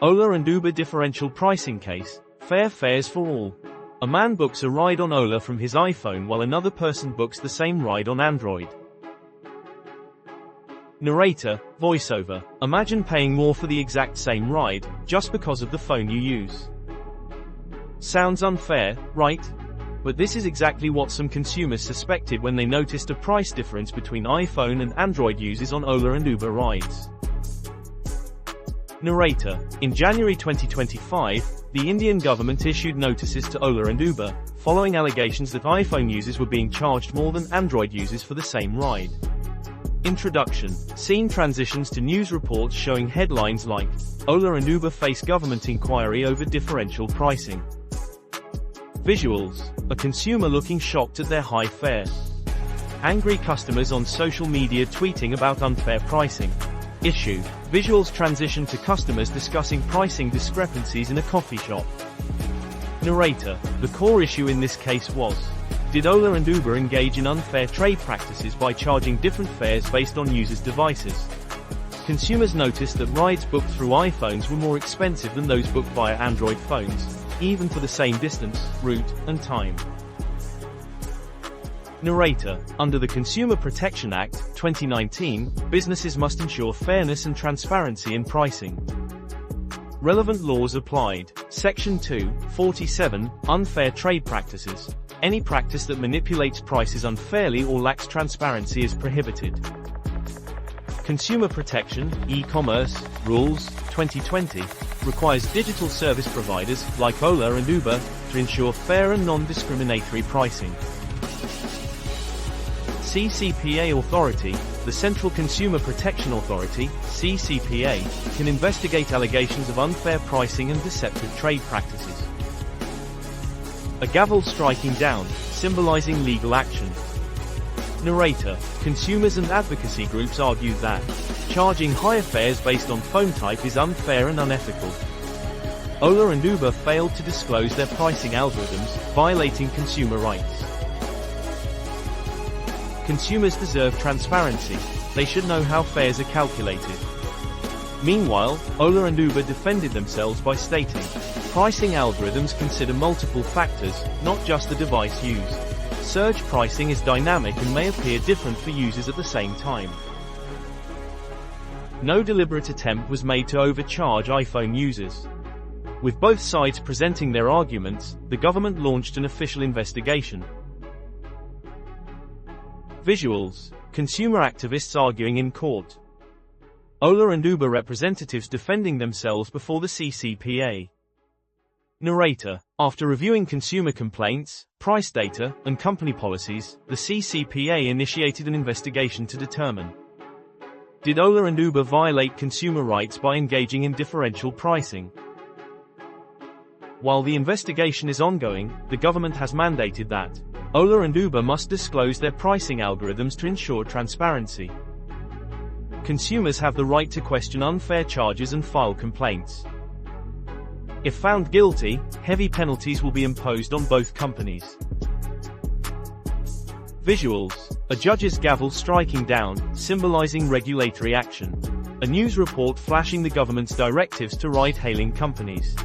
Ola and Uber differential pricing case, fair fares for all. A man books a ride on Ola from his iPhone while another person books the same ride on Android. Narrator, voiceover. Imagine paying more for the exact same ride, just because of the phone you use. Sounds unfair, right? But this is exactly what some consumers suspected when they noticed a price difference between iPhone and Android users on Ola and Uber rides. Narrator. In January 2025, the Indian government issued notices to Ola and Uber, following allegations that iPhone users were being charged more than Android users for the same ride. Introduction. Scene transitions to news reports showing headlines like, Ola and Uber face government inquiry over differential pricing. Visuals. A consumer looking shocked at their high fare. Angry customers on social media tweeting about unfair pricing. Issue. Visuals transition to customers discussing pricing discrepancies in a coffee shop. Narrator. The core issue in this case was, did Ola and Uber engage in unfair trade practices by charging different fares based on users' devices? Consumers noticed that rides booked through iPhones were more expensive than those booked via Android phones, even for the same distance, route, and time. Narrator. Under the Consumer Protection Act, 2019, businesses must ensure fairness and transparency in pricing. Relevant laws applied. Section 247, Unfair Trade Practices. Any practice that manipulates prices unfairly or lacks transparency is prohibited. Consumer Protection, E-commerce, Rules, 2020, requires digital service providers, like Ola and Uber, to ensure fair and non-discriminatory pricing. CCPA Authority. The Central Consumer Protection Authority, CCPA, can investigate allegations of unfair pricing and deceptive trade practices. A gavel striking down, symbolizing legal action. Narrator. Consumers and advocacy groups argue that charging higher fares based on phone type is unfair and unethical. Ola and Uber failed to disclose their pricing algorithms, violating consumer rights. Consumers deserve transparency. They should know how fares are calculated. Meanwhile, Ola and Uber defended themselves by stating, pricing algorithms consider multiple factors, not just the device used. Surge pricing is dynamic and may appear different for users at the same time. No deliberate attempt was made to overcharge iPhone users. With both sides presenting their arguments, the government launched an official investigation. Visuals. Consumer activists arguing in court. Ola and Uber representatives defending themselves before the CCPA. Narrator. After reviewing consumer complaints, price data, and company policies, the CCPA initiated an investigation to determine, did Ola and Uber violate consumer rights by engaging in differential pricing? While the investigation is ongoing, the government has mandated that Ola and Uber must disclose their pricing algorithms to ensure transparency. Consumers have the right to question unfair charges and file complaints. If found guilty, heavy penalties will be imposed on both companies. Visuals. A judge's gavel striking down, symbolizing regulatory action. A news report flashing the government's directives to ride-hailing companies.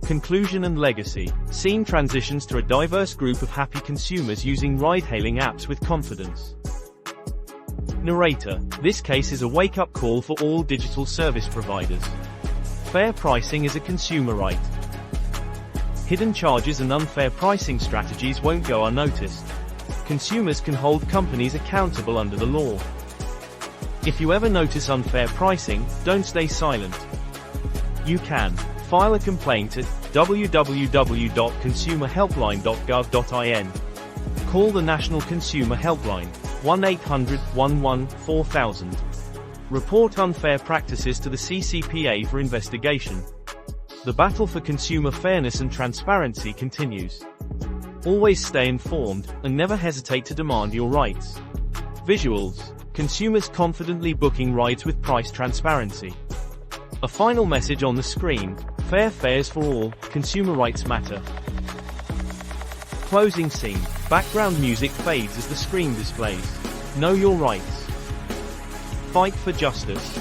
Conclusion and legacy. Scene transitions to a diverse group of happy consumers using ride-hailing apps with confidence. Narrator. This case is a wake-up call for all digital service providers. Fair pricing is a consumer right. Hidden charges and unfair pricing strategies won't go unnoticed. Consumers can hold companies accountable under the law. If you ever notice unfair pricing, don't stay silent. You can file a complaint at www.consumerhelpline.gov.in. Call the National Consumer Helpline, 1-800-11-4000. Report unfair practices to the CCPA for investigation. The battle for consumer fairness and transparency continues. Always stay informed, and never hesitate to demand your rights. Visuals. Consumers confidently booking rides with price transparency. A final message on the screen: fair fares for all, consumer rights matter. Closing scene. Background music fades as the screen displays, know your rights. Fight for justice.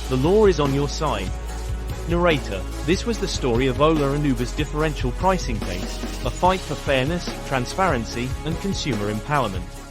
The law is on your side. Narrator: This was the story of Ola and Uber's differential pricing case, a fight for fairness, transparency, and consumer empowerment.